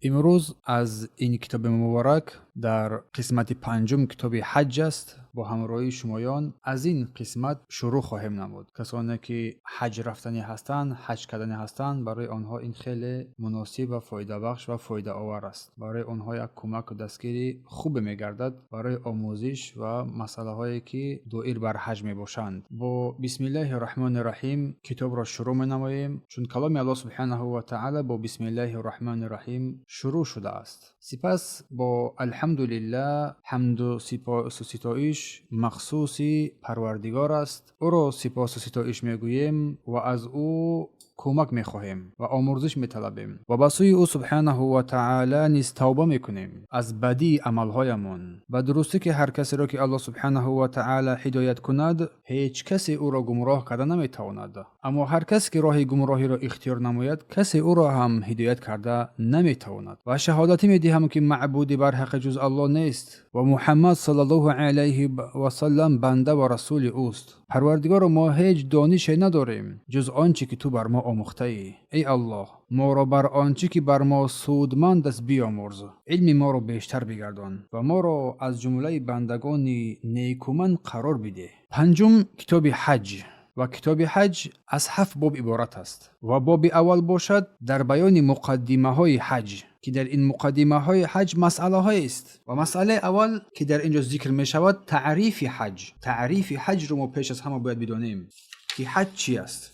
امروز از این کتاب مبارک در قسمت پنجم کتاب حج است. با همراهی شمایان از این قسمت شروع خواهیم نمود. کسانی که حج رفتنی هستند، حج کردنی هستند، برای آنها این خیلی مناسب و فایده بخش و فایده آور است. برای آنها یک کمک و دستگیری خوب میگردد برای آموزش و مسئله هایی که دایر بر حج می باشند. با بسم الله الرحمن الرحیم کتاب را شروع می نماییم، چون کلام الله سبحانه و تعالی با بسم الله الرحمن الرحیم شروع شده است. سپس با الحمدلله، حمد و سپاس و ستایش مخصوصی پروردگار است. او را سپاس و ستایش میگوییم و از او کمک میخواهیم و آمرزش میطلبیم و به سوی او سبحانه و تعالی نیز توبه میکنیم از بدی عملهایمان و درستی که هر کسی را که الله سبحانه و تعالی هدایت کند هیچ کسی او را گمراه کرده نمیتواند، اما هر کسی که راه گمراهی را اختیار نماید کسی او را هم هدایت کرده نمیتواند. و شهادتی میدهم که معبودی بر حق جز الله نیست و محمد صلی الله علیه و سلم بنده و رسول اوست. پروردگار، ما هیچ دانشی نداریم جز آنچه که تو بر ما آموخته ای الله، ما را بر آنچه که بر ما سودمند است بیامرز، علم ما را بیشتر بگردان و ما را از جمله بندگان نیکومند قرار بده. پنجم کتاب حج و کتاب حج از 7 باب عبارت است و باب اول باشد در بیان مقدمه های حج که در این مقدمه های حج مسئله های است و مسئله اول که در اینجا ذکر می شود تعریف حج. تعریف حج رو ما پیش از همه باید بدانیم که حج چی است.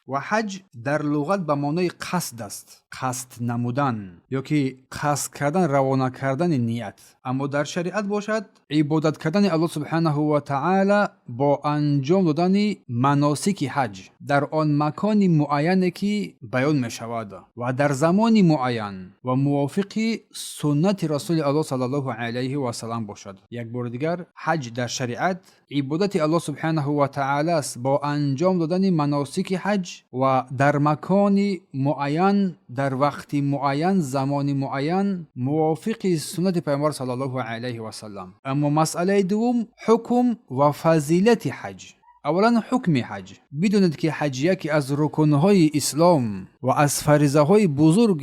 و حج در لغت به معنای قصد است، قصد نمودن یا که قصد کردن، روانه کردن نیت. اما در شریعت باشد عبادت کردن الله سبحانه و تعالی با انجام دادن مناسک حج در آن مکان معینی که بیان می شود و در زمان معین و موافق سنت رسول الله صلی الله علیه و سلم باشد. یک بار دیگر، حج در شریعت عبادت الله سبحانه و تعالی است با انجام دادن مناسک حج و در مکان معین، در وقت معین، زمان معین، موافق سنت پیامبر صلی الله علیه و سلم. اما مسئله دوم حکم و فضیلت حج. اولا حکم حج. بدونید که حج یکی از رکنهای اسلام و از فریضه های بزرگ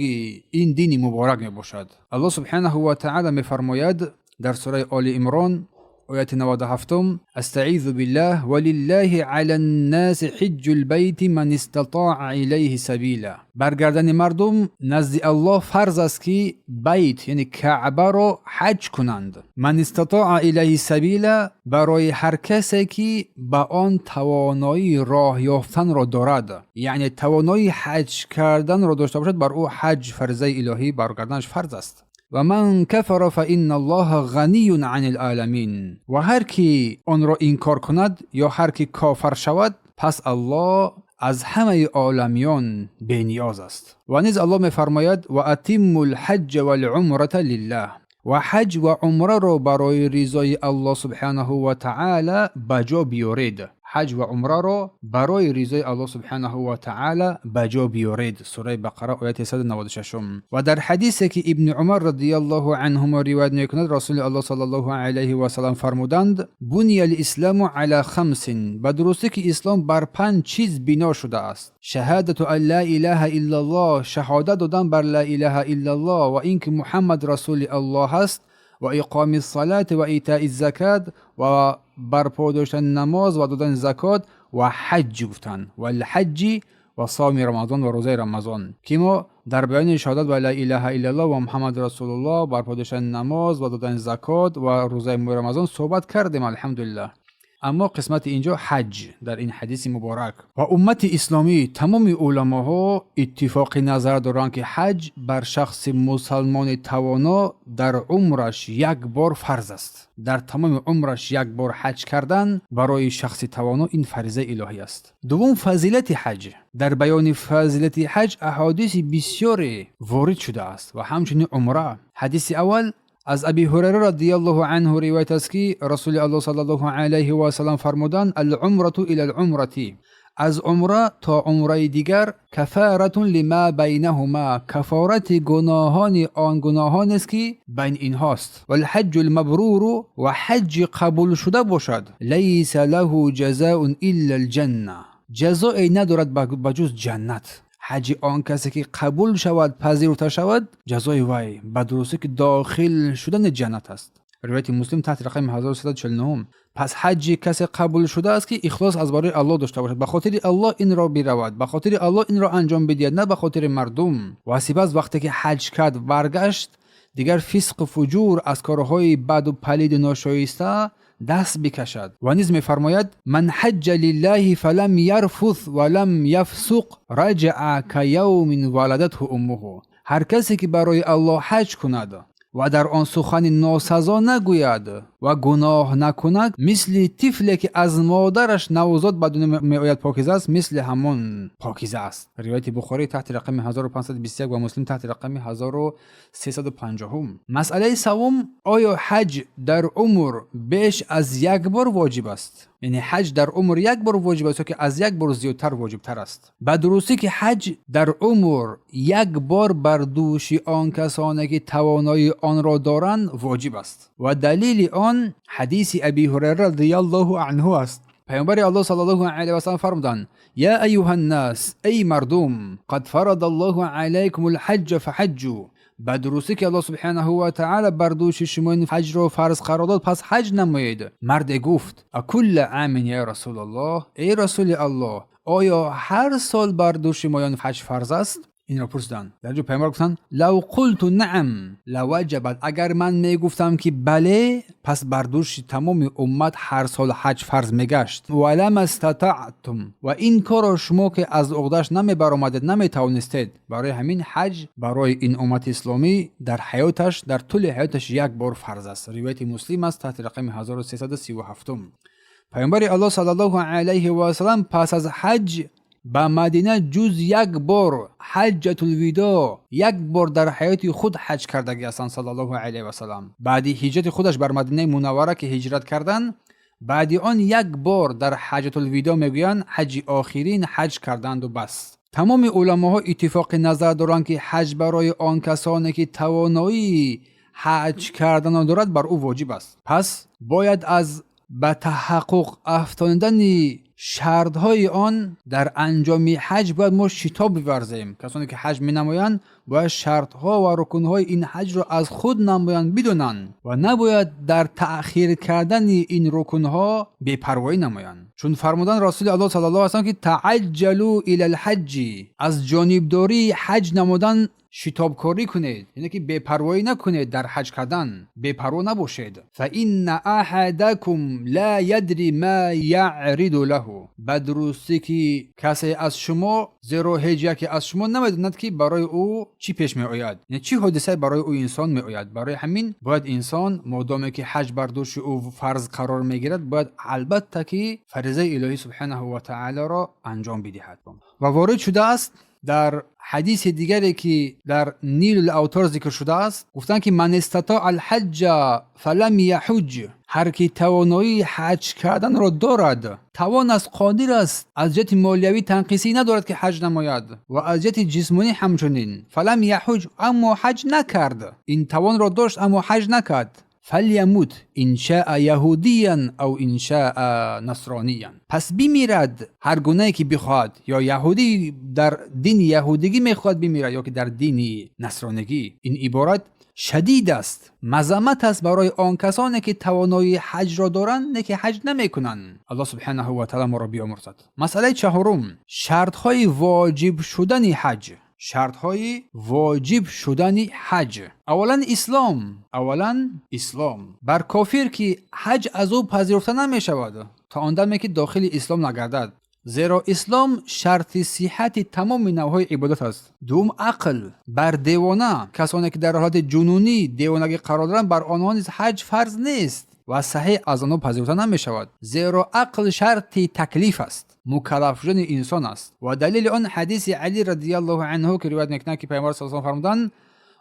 این دین مبارک می باشد. الله سبحانه و تعالی می فرماید در سوره آل عمران آیت 97: استعیذ بالله ولله علی الناس حج البیت من استطاع الیه سبیلا. برگردن مردم نزد الله فرض است که بیت یعنی کعبه را حج کنند. من استطاع الیه سبیلا برای هر کسی که به آن توانایی راه یافتن را دارد، یعنی توانایی حج کردن را داشته باشد، بر او حج فرضه الهی برگردنش فرض است. و من کفر فإن الله غنی عن العالمین. و هر کی آن را انکار کند یا هر کی کافر شود، پس الله از همه عالمیان بی‌نیاز است. و نیز الله می‌فرماید و اتم الحج والعمرة لله. و حج و عمره را برای رضای الله سبحانه و تعالی بجا بیارید. حج و عمره را برای رضای الله سبحانه و تعالی بجا بیارید. سوره بقره آیت 196. و در حدیثی که ابن عمر رضی الله عنهما روایت میکند، رسول الله صلی الله علیه و سلم فرمودند بنی الاسلام علی 5. به درستی که اسلام بر 5 چیز بنا شده است: شهادت ان لا اله الا الله، شهادت دادن بر لا اله الا الله و اینکه محمد رسول الله است، و اقام الصلاة و ایتاء الزکات و برپا داشتن نماز و دادن زکات و حج گفتن و الحج و صوم رمضان و روزه رمضان، که ما در بیان شهادت و لا اله الا الله و محمد رسول الله، برپا داشتن نماز و دادن زکات و روزه رمضان صحبت کردیم الحمدلله. اما قسمت اینجا حج در این حدیث مبارک و امت اسلامی تمام علماها اتفاق نظر دارند که حج بر شخص مسلمان توانا در عمرش یک بار فرض است. در تمام عمرش یک بار حج کردن برای شخص توانا این فریضه الهی است. دوم فضیلت حج. در بیان فضیلت حج احادیث بسیاری وارد شده است و همچنین عمره. حدیث اول از ابی هریره رضی الله عنه روایت است که رسول الله صلی الله علیه و سلم فرمودند العمره الی العمره، از عمره تا عمره دیگر کفارت لما بینهما، کفارت گناهان آن گناهان است که بین اینهاست. و الحج المبرور، و حج قبول شده باشد، لیس له جزاء الا الجنه، جزایی ندارد بجز جنت. حج آن کسی که قبول شود پذیرفته شود جزای وی به درستی که داخل شدن جنت است. روایت مسلم تحت رقم 1349. پس حج کسی قبول شده است که اخلاص از برای الله داشته باشد، به خاطر الله این را برود، به خاطر الله این را انجام بدهد، نه به خاطر مردم. و سپس وقتی که حج کرد برگشت دیگر فسق و فجور از کارهای بد و پلید و ناشایسته دست بکشد. و نیز می‌فرماید من حج لله فلم یرفث ولم یفسق رجع کیوم ولدته امه. هر کسی که برای الله حج کند و در آن سخن ناسزا نگوید و گناه نکند، مثل طفلی که از مادرش نوزاد بدون میآید پاکیزه است، مثل همون پاکیزه است. روایت بخاری تحت رقم 1521 و مسلم تحت رقم 1350. مسئله سوم، آیا حج در عمر بیش از یک بار واجب است؟ یعنی حج در عمر یک بار واجب است که از یک بار زیادتر واجب تر است؟ به درستی که حج در عمر یک بار بر دوش آن کسانی که توانایی آن را دارند واجب است و دلیل آن حدیث ابی هریره رضی الله عنه است. پیامبر الله صلی الله علیه و سلم فرمودند یا ایها الناس، ای مردم، قد فرض الله علیکم الحج فحجوا. به درستی که الله سبحانه و تعالی بر دوش شما این حج را فرض قرار داد، پس حج نمایید. مرد گفت اکل عام یا رسول الله، ای رسول الله، آیا هر سال بر دوش ما این حج فرض است؟ این را پرسیدند. در جو پیامبر گفتند لو قلت نعم لوجبت. اگر من میگفتم که بله، پس بر دوش تمام امت هر سال حج فرض میگشت. ولم استطعتم، و این کار شما که از عقدش نمیبرآمدید، نمیتوانستید. برای همین حج برای این امت اسلامی در حیاتش، در طول حیاتش یک بار فرض است. روایت مسلم است تحت رقم 1337. پیامبر الله صلی الله علیه و سلم پس از حج به مدینه جز یک بار حجۃ الوداع، یک بار در حیات خود حج کردگی هستند صلی الله علیه و سلم. بعد هجرت خودش بر مدینه منوره که هجرت کردند، بعد آن یک بار در حجۃ الوداع میگویند حج آخرین حج کردند و بس. تمام علماها اتفاق نظر دارند که حج برای آن کسانی که توانایی حج کردن دارد بر او واجب است. پس باید از به تحقق افتادن شرطهای آن در انجام حج باید ما شتاب بورزیم. کسانی که حج می نمایند باید شرطها و رکنهای این حج را از خود نمایند بدونند و نباید در تأخیر کردن این رکنها بی‌پروایی نمایند. چون فرمودن رسول الله صلی الله علیه و سلم که تعجلوا الی الحج، از جانبداری حج نمودن شتاب کاری کنید، یعنی که بی‌پروایی نکنید در حج کردن، بی‌پروا نباشید. فإن أحدكم لا يدري ما يعرض له. به درستی که کسی از شما، زیرا هیچ یکی از شما نمیداند که برای او چی پیش می آید، یعنی چی حادثه برای او انسان می آید. برای همین باید انسان مادامی که حج بر دوش او فرض قرار می گیرد، باید البته که فریضه الهی سبحانه و تعالی را انجام بدهد. و وارد شده است در حدیث دیگری که در نیل الاوتار ذکر شده است، گفتند که من استطاع الحج فلم یحج. هر کی توانایی حج کردن را دارد، توان از قادر است، از جهت مالیوی تنقیصی ندارد که حج نماید و از جهت جسمانی همچنین. فلم یحج، اما حج نکرد. این توان را داشت اما حج نکرد. فلیموت ان شاء یهودیا او ان شاء نصرانیا. پس بمیرد هر گونه که بخواد، یا یهودی در دین یهودیگی میخواد بمیرد یا که در دین نصرانگی. این عبارت شدید است، مذمت است برای آن کسانی که توانایی حج را دارند نه که حج نمیکنند. الله سبحانه و تعالی ما را بیامرزد. مسئله چهارم، شرطهای واجب شدن حج. شرطهای واجب شدن حج. اولا اسلام. بر کافر که حج از او پذیرفته نمی شود تا آن دمی که داخل اسلام نگردد، زیرا اسلام شرط صحت تمام نوعهای عبادت است. دوم عقل. بر دیوانه، کسانی که در حالت جنونی دیوانگی قرار دارند، بر آنها نیز حج فرض نیست و صحیح از آنها پذیرفته نمی شود، زیرا عقل شرط تکلیف است، مکلف شدن انسان است. و دلیل آن حدیث علی رضی الله عنه که روایت میکنند که پیامبر صلی الله علیه و آله فرمودند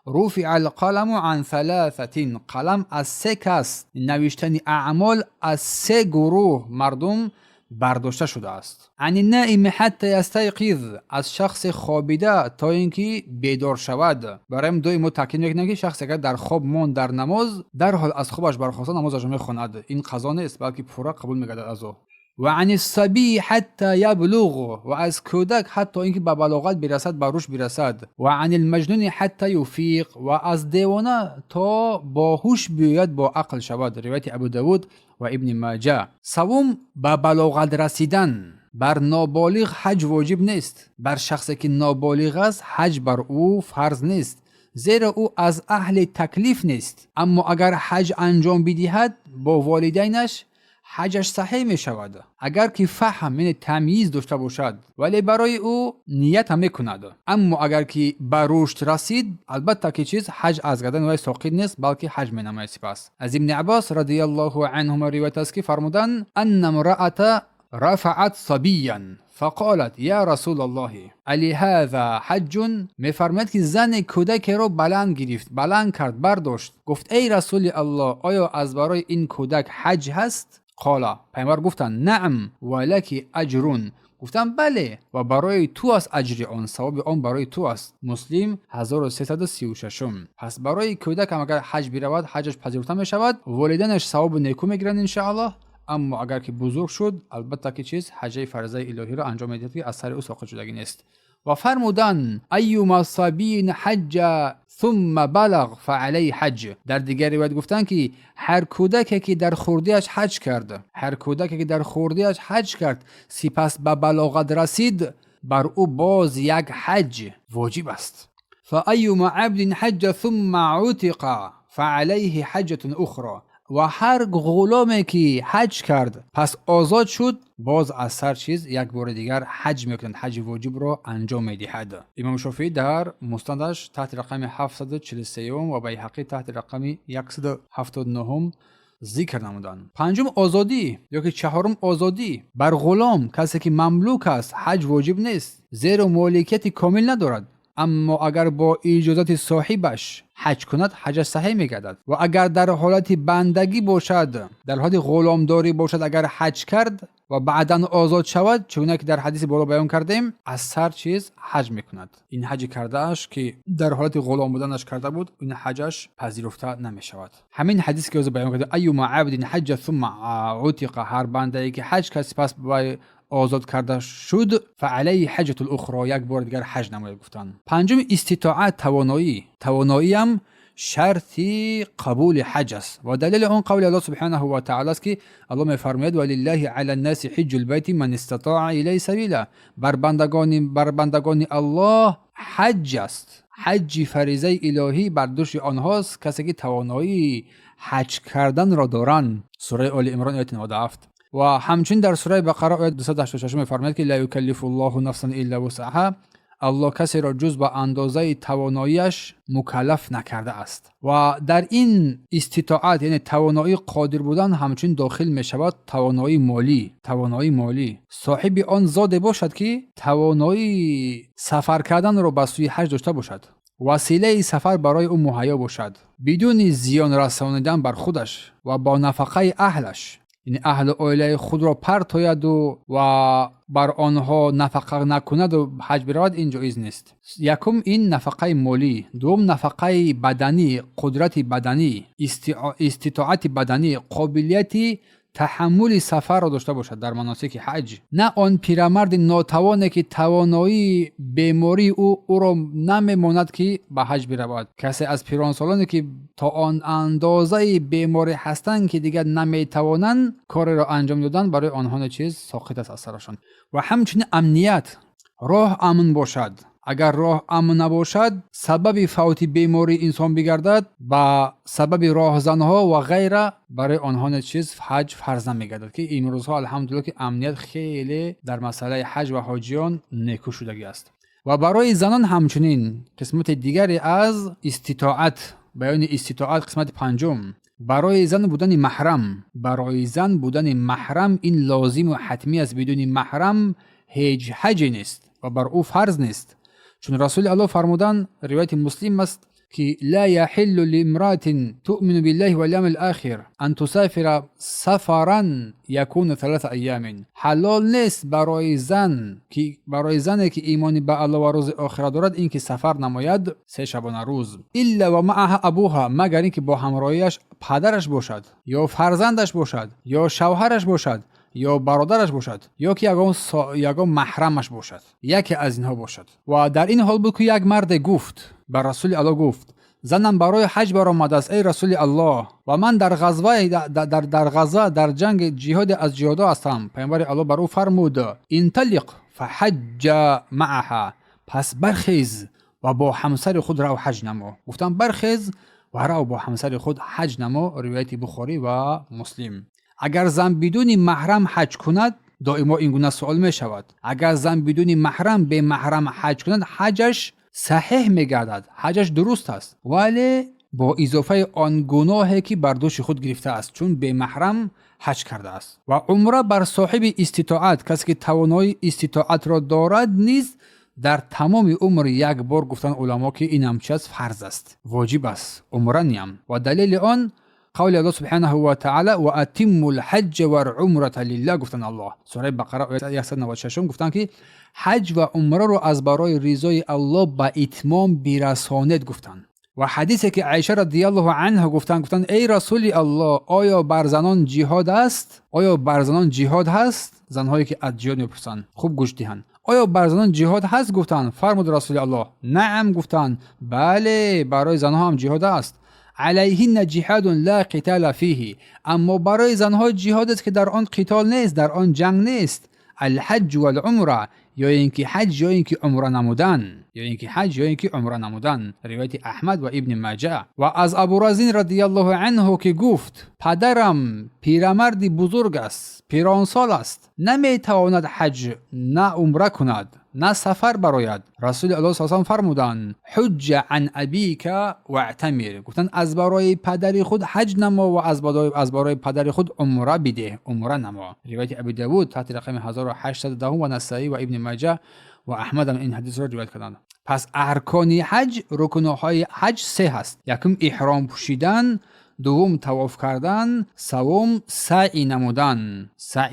رفع القلم عن ثلاثه. قلم از سه کس، نوشتن اعمال از سه گروه مردم برداشته شده است. عن النائم حتی یستیقظ، از شخص خوابیده تا اینکه بیدار شود. برای دوی ما تاکید میکنیم که شخص اگر در خواب ماند در نماز، در حال از خوابش برخاسته نمازش میخواند، این قضا نیست بلکه پورا قبول میگردد از او. و عن الصبی حتی یبلغ، و از کودک حتی اینکه به بلاغت برسد بر روش برسد. و عن المجنون حتی یفیق، و از دیوانه تا باهوش بیاید با عقل شود. روایت ابو داود و ابن ماجه. سوم، به بلاغت رسیدن. بر نابالغ حج واجب نیست. بر شخصی که نابالغ است حج بر او فرض نیست، زیرا او از اهل تکلیف نیست. اما اگر حج انجام بدهد با والدینش، حجش صحیح می شود. اگر که فهم یعنی تمییز داشته باشد ولی برای او نیت هم میکند. اما اگر که به رشد رسید، البته که چیز حج از گردن وی ساقط نیست بلکه حج می نماید. سپس از ابن عباس رضی الله عنهما روایت است که فرمودند ان امرأة رفعت صبیا فقالت یا رسول الله علی هذا حج. میفرماید که زن کودک رو بلند گرفت، بلند کرد، برداشت، گفت ای رسول الله آیا از برای این کودک حج هست؟ قال، پیامبر گفتند نعم ولک اجر. گفتم بله و برای تو است اجر آن، ثواب آن برای تو است. مسلم 1336. پس برای کودک هم اگر حج برود حجش پذیرفته می شود، والدینش ثواب نیکو میگیرند ان شاء الله. اما اگر که بزرگ شد البته که چیز حج فرضه الهی را انجام میدهد که از سر او ساقط شدگی نیست. و فرمودن ایما صبی حج ثم بلغ فعلی حج. در دیگر روایت گفتن که هر کودکی که در خردیش حج کرد، هر کودکی که در خردیش حج کرد سپس به بلاغت رسید، بر او باز یک حج واجب است. فایما عبد حج ثم عتق فعلیه حجة اخرى. و هر غلامی که حج کرد پس آزاد شد، باز از سر چیز یک بار دیگر حج میکنند، حج واجب را انجام میدهد. امام شافعی در مستندش تحت رقم 743 و بیهقی تحت رقم 179 ذکر نمودند. پنجم آزادی یا که چهارم آزادی. بر غلام کسی که مملوک است حج واجب نیست، زیرا مالکیت کامل ندارد. اما اگر با اجازت صاحبش حج کند حج صحیح میگردد. و اگر در حالت بندگی باشد، در حالت غلامداری باشد، اگر حج کرد و بعداً آزاد شود، چون که در حدیث بالا بیان کردیم، از سر چیز حج میکند. این حج کردهش که در حالت غلام بودنش کرده بود، این حجش پذیرفته نمیشود. همین حدیث که از بیان کردیم ایما عبد حج ثم عتق، هر بنده که حج کرد پس با آزاد کرده شد فعلی حجة الاخرى، یک بار دیگر حج نماید. گفتن پنجم استطاعت، توانایی هم شرطی قبول حج است. و دلیل اون قول الله سبحانه و تعالی است که الله میفرماید ولله علی الناس حج البیت من استطاع الیه سبیلا. بر بندگان الله حج است، حج فریضه الهی بر دوش آنهاست کسی که توانایی حج کردن را دارند. سوره آل عمران آیه 97. و همچنین در سوره بقره آیه 286 می‌فرماید که لا یکلف الله نفسا الا وسعها. الله کسی را جز به اندازه تواناییش مکلف نکرده است. و در این استطاعت یعنی توانایی قادر بودن همچنین داخل می شود توانایی مالی. صاحب آن زاده باشد که توانایی سفر کردن را به سوی حج داشته باشد، وسیله سفر برای او مهیا باشد بدون زیان رسانیدن بر خودش و با نفقه اهلش، یعنی اهل عائله خود را پرتاید و بر آنها نفقه نکند و حج برود، این جایز نیست. یکم این نفقه مالی، دوم نفقه بدنی، قدرت بدنی، استطاعت بدنی، قابلیت تحمل سفر را داشته باشد در مناسک حج. نه آن پیرمرد ناتوانه که توانایی بیماری او را نمیماند که به حج برود. کسی از پیرانسالانی که تا آن اندازه بیماری هستند که دیگر نمیتوانند کار را انجام دادن، برای آنها چیز ساقط است از سرشان. و همچنین امنیت، راه امن باشد. اگر راه امن نباشد سبب فوت بیماری انسان بگردد، با سبب راهزنها و غیره برای آنها چیز حج فرض نمیگردد که این روزها الحمدلله که امنیت خیلی در مسئله حج و حاجیان نیکو شدگی است. و برای زنان همچنین قسمت دیگری از استطاعت، بیان استطاعت قسمت پنجم، برای زن بودن محرم این لازم و حتمی است. بدون محرم هیچ حجی نیست و بر او فرض نیست، چون رسول الله فرمودن روایت مسلم است که لا يحل لامرأة تؤمن بالله واليوم الآخر ان تسافر سفرا يكون 3 ایام. حلال نیست برای زن که ایمان به الله و روز آخرت دارد این که سفر نماید 3 شبانه روز، الا و معها ابوها، مگر اینکه با همراهیش پدرش باشد یا فرزندش باشد یا شوهرش باشد یا برادرش باشد یا که یگان محرمش باشد، یکی از اینها باشد. و در این حال بود که یک مرد گفت بر رسول الله گفت زنم برای حج برآمده است ای رسول الله و من در غزوه در جنگ جهاد از جهادها هستم. پیامبر الله بر او فرمود انطلق فحج معها، پس برخیز و با همسر خود رو حج نما. گفتم برخیز و رو با همسر خود حج نما. روایت بخاری و مسلم. اگر زن بدون محرم حج کند، دائما این گونه سوال می شود، اگر زن بدون محرم به محرم حج کند حجش صحیح می گردد، حجش درست است، ولی با اضافه آن گناهی که بر دوش خود گرفته است چون به محرم حج کرده است. و عمره بر صاحب استطاعت، کسی که توانایی استطاعت را دارد نیز در تمام عمر یک بار گفتن علما که این هم چیز فرض است، واجب است، عمره نیم. و دلیل آن قول الله سبحانه و تعالی و اتم الحج و العمره لله، گفتن الله سوره بقره آیه 196 گفتن که حج و عمره رو از برای رضای الله به اتمام برسانید گفتن. و حدیثی که عایشه رضی الله عنها گفتن ای رسول الله آیا بر زنان جهاد است؟ آیا بر زنان جهاد هست؟ زنهایی که از جهاد میپرسن خوب گوش دهند. آیا بر زنان جهاد هست؟ گفتن. فرمود رسول الله نعم. گفتن بله برای زنها هم جهاد است. علیهن جهاد لا قتال فیه، اما برای زنها جهاد است که در آن قتال نیست، در آن جنگ نیست. الحج والعمره، یا اینکه حج یا اینکه عمره نمودن. روایت احمد و ابن ماجه. و از ابو رزین رضی الله عنه که گفت پدرم پیرمردی بزرگ است، پیرانسال است، نمیتواند حج نه عمره کند نه سفر براید. رسول الله صلی الله علیه و فرمودند حج عن ابیک و اعتمر، گفتن از برای پدر خود حج نما و از برای پدر خود عمره بده، عمره نما. روایت ابی داود تحت رقم 1810 و نسائی و ابن ماجه و احمد هم این حدیث را روایت کردند. پس ارکان حج، رکنهای حج 3 هست. یکم احرام پوشیدن، دوم طواف کردن، سوم سعی نمودن. 3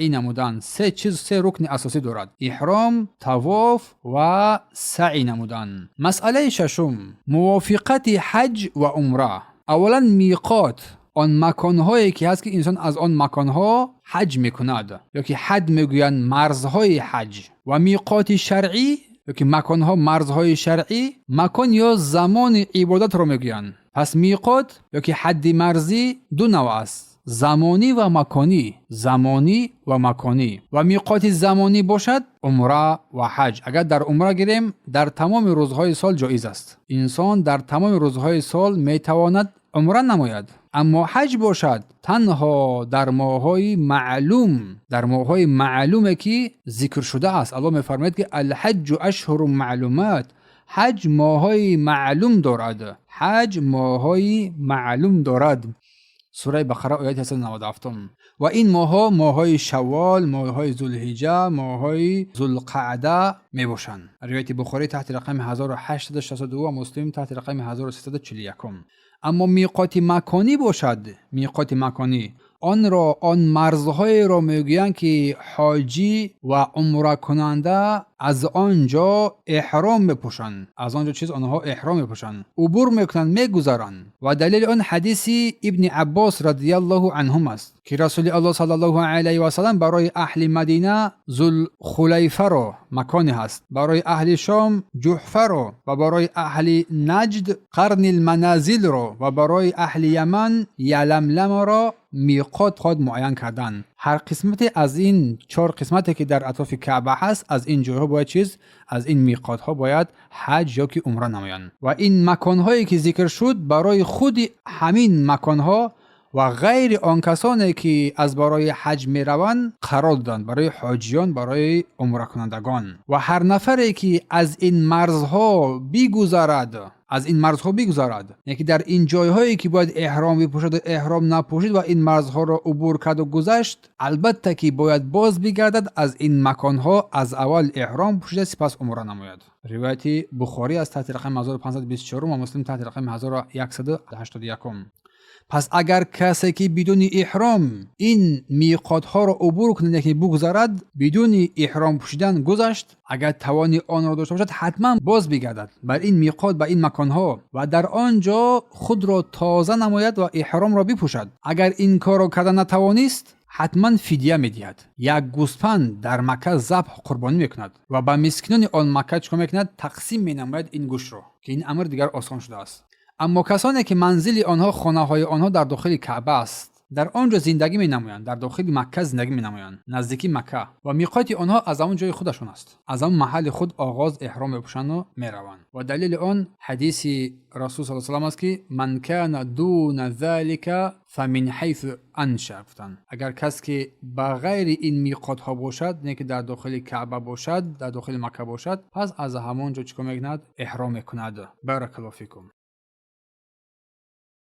رکن اساسی دارد: احرام، طواف و سعی نمودن. مسئله 6 موافقت حج و عمره. اولا میقات، آن مکانهایی که هست که انسان از آن مکانها حج میکند، یا که حد میگویند مرزهای حج. و میقات شرعی، یا که مکانها مرزهای شرعی، مکان یا زمان عبادت رو میگویند. پس میقات یا که حد مرزی 2 نوع است: زمانی و مکانی. و میقات زمانی باشد عمره و حج. اگر در عمره گیریم در تمام روزهای سال جایز است، انسان در تمام روزهای سال میتواند عمره نماید. اما حج باشد تنها در ماه‌های معلومه که ذکر شده است. الله می‌فرماید که الحج اشهر معلومات، حج ماه‌های معلوم دارد. سوره بقره آیه 197. و این ماه‌های شوال، ماه‌های ذوالحجه، ماه‌های ذوالقعده میباشند. روایت بخاری تحت رقم 1862 و مسلم تحت رقم 1341. اما میقات مکانی باشد، آن مرزهای را میگویند که حاجی و عمره کننده از آنجا احرام میپوشند، آنها احرام میپوشند، عبور میکنند، میگذرند. و دلیل آن حدیث ابن عباس رضی الله عنهم است که رسول الله صلی الله علیه و سلم برای اهل مدینه ذوالخلیفه را مکانی هست، برای اهل شام جحفه را، و برای اهل نجد قرن المنازل را، و برای اهل یمن یلملم را میقات خود معین کردن. هر قسمت از این 4 قسمتی که در اطراف کعبه هست، از این جاها باید از این میقات ها باید حج یا که عمره نمایند. و این مکان هایی که ذکر شد برای خود همین مکان ها و غیر آن کسانی که از برای حج می روند قرار دادند، برای حاجیان، برای عمره کنندگان. و هر نفری که از این مرزها بگذرد، یعنی در این جایهایی که باید احرام بپوشد و احرام نپوشید و این مرزها را عبور کرد و گذشت، البته که باید باز بگردد از این مکانها، از اول احرام پوشیده سپس عمره نماید. روایت بخاری از تحت رقم 1524 و مسلم تحت رقم 1181. پس اگر کسی که بدون احرام این میقات ها را عبور کنه که بگذرد، بدون احرام پوشیدن گذشت، اگر توانی آن را داشته باشد حتما باز بگردد بر این میقات، بر این مکان ها، و در آنجا خود را تازه نماید و احرام را بپوشد. اگر این کار را کردن نتوانست، حتما فدیه میدهد. یک گوسفند در مکه ذبح قربانی میکند و به مسکینان آن مکه چیکار میکند؟ تقسیم مینماید این گوشت رو، که این امر دیگر آسان شده است. اما کسانی که منزل آنها، خانه های آنها در داخل کعبه است، در آنجا زندگی می‌نمایند، در داخل مکه زندگی می‌نمایند، نزدیکی مکه، و میقات آنها از آن جای خودشون است. از آن محل خود آغاز احرام می‌پوشند و میروند. و دلیل آن حدیث رسول صلی الله علیه و آله است که من کان دون ذلك فمن حیث انشأ. اگر کس که بغیر این میقات ها باشد، نه که در داخل کعبه باشد، در داخل مکه باشد، پس از همون جا چیکار می‌کند؟ احرام می‌کند. بارک الله فیکم.